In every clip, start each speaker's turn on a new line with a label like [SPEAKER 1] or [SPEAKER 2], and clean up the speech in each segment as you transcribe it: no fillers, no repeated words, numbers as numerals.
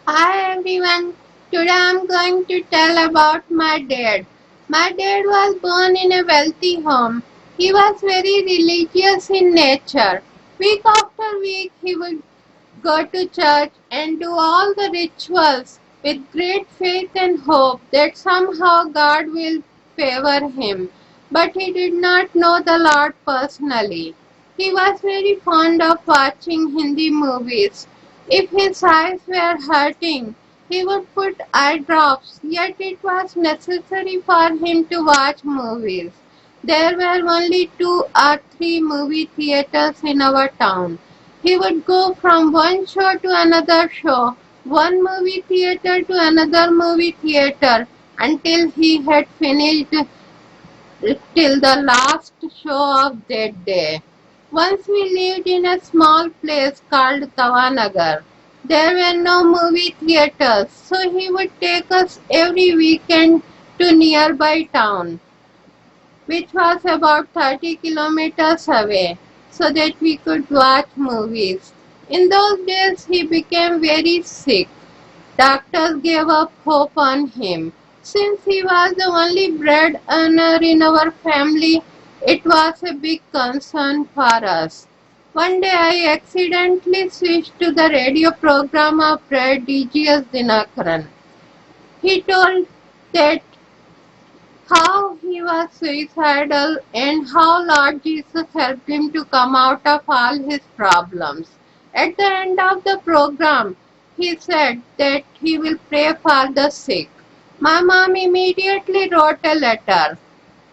[SPEAKER 1] Hi everyone, today I'm going to tell about my dad. My dad was born in a wealthy home. He was very religious in nature. Week after week he would go to church and do all the rituals with great faith and hope that somehow God will favor him. But he did not know the Lord personally. He was very fond of watching Hindi movies. If his eyes were hurting, he would put eye drops, yet it was necessary for him to watch movies. There were only 2 or 3 movie theaters in our town. He would go from one show to another show, one movie theater to another movie theater until he had finished till the last show of that day. Once we lived in a small place called Tawanagar. There were no movie theaters, so he would take us every weekend to nearby town, which was about 30 kilometers away, so that we could watch movies. In those days, he became very sick. Doctors gave up hope on him. Since he was the only bread earner in our family, it was a big concern for us. One day I accidentally switched to the radio program of Brad DGS Dinakaran. He told that how he was suicidal and how Lord Jesus helped him to come out of all his problems. At the end of the program, he said that he will pray for the sick. My mom immediately wrote a letter.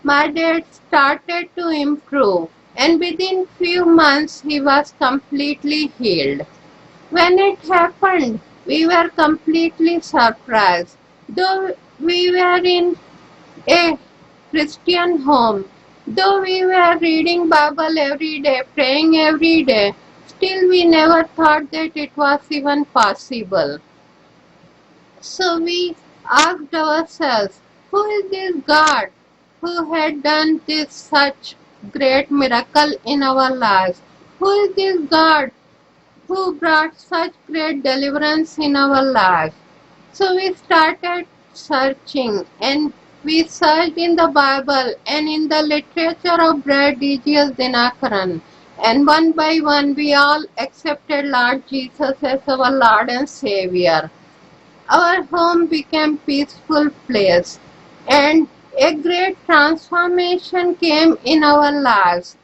[SPEAKER 1] My dad started to improve, and within few months he was completely healed. When it happened, we were completely surprised. Though we were in a Christian home. Though we were reading Bible every day, praying every day, still we never thought that it was even possible. So we asked ourselves, who is this God who had done this such great miracle in our lives? Who is this God who brought such great deliverance in our life? So we started searching and we searched in the Bible and in the literature of Brad DGS Dinakaran. And one by one we all accepted Lord Jesus as our Lord and Savior. Our home became peaceful place and a great transformation came in our lives.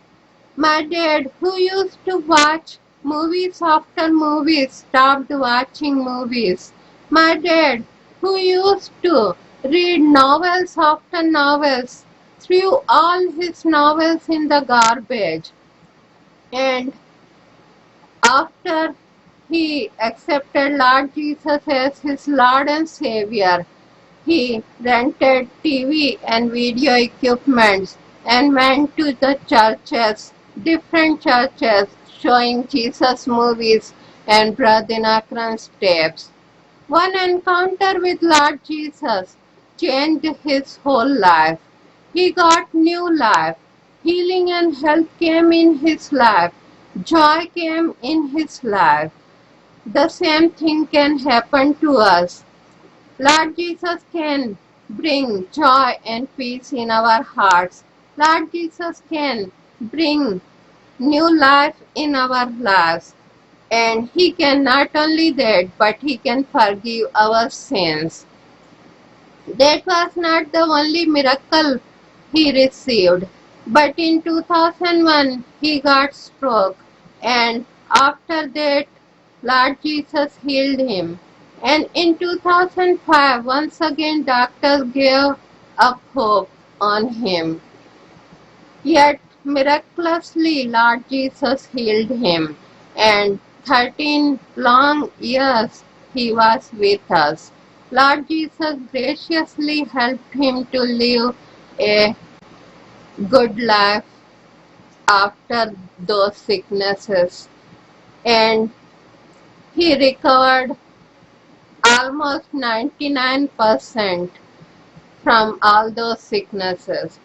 [SPEAKER 1] My dad, who used to watch movies after movies, stopped watching movies. My dad, who used to read novels after novels, threw all his novels in the garbage. And after he accepted Lord Jesus as his Lord and Savior, he rented TV and video equipment and went to the churches, different churches, showing Jesus movies and Brother Dinakaran's tapes. One encounter with Lord Jesus changed his whole life. He got new life. Healing and health came in his life. Joy came in his life. The same thing can happen to us. Lord Jesus can bring joy and peace in our hearts. Lord Jesus can bring new life in our lives. And He can not only that, but He can forgive our sins. That was not the only miracle he received, but in 2001 he got stroke, and after that Lord Jesus healed him. And in 2005 once again doctors gave up hope on him. Yet miraculously Lord Jesus healed him, and 13 long years he was with us. Lord Jesus graciously helped him to live a good life after those sicknesses, and he recovered almost 99% from all those sicknesses.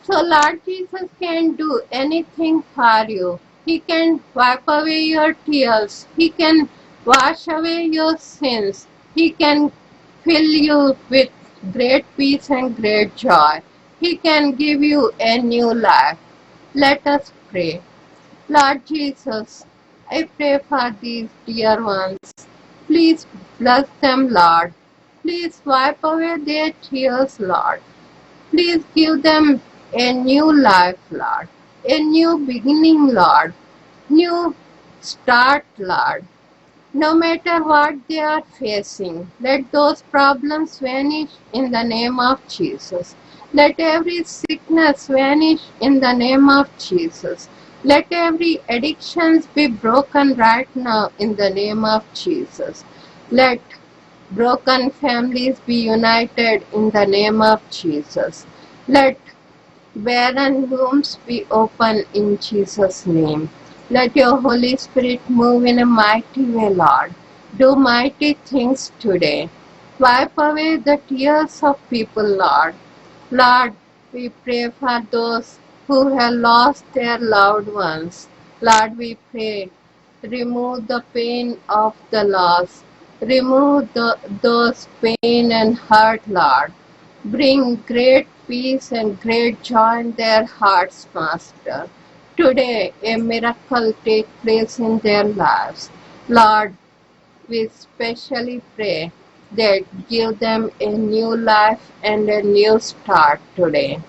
[SPEAKER 1] So Lord Jesus can do anything for you. He can wipe away your tears. He can wash away your sins. He can fill you with great peace and great joy. He can give you a new life. Let us pray. Lord Jesus, I pray for these dear ones. Please bless them, Lord. Please wipe away their tears, Lord. Please give them a new life, Lord. A new beginning, Lord. New start, Lord. No matter what they are facing, let those problems vanish in the name of Jesus. Let every sickness vanish in the name of Jesus. Let every addiction be broken right now in the name of Jesus. Let broken families be united in the name of Jesus. Let barren wombs be open in Jesus' name. Let your Holy Spirit move in a mighty way, Lord. Do mighty things today. Wipe away the tears of people, Lord. Lord, we pray for those who have lost their loved ones. Lord, we pray, remove the pain of the loss. Remove those pain and hurt, Lord. Bring great peace and great joy in their hearts, Master. Today, a miracle take place in their lives. Lord, we specially pray that give them a new life and a new start today.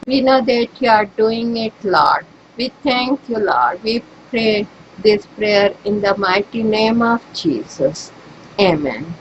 [SPEAKER 1] We know that you are doing it, Lord. We thank you, Lord. We pray this prayer in the mighty name of Jesus. Amen.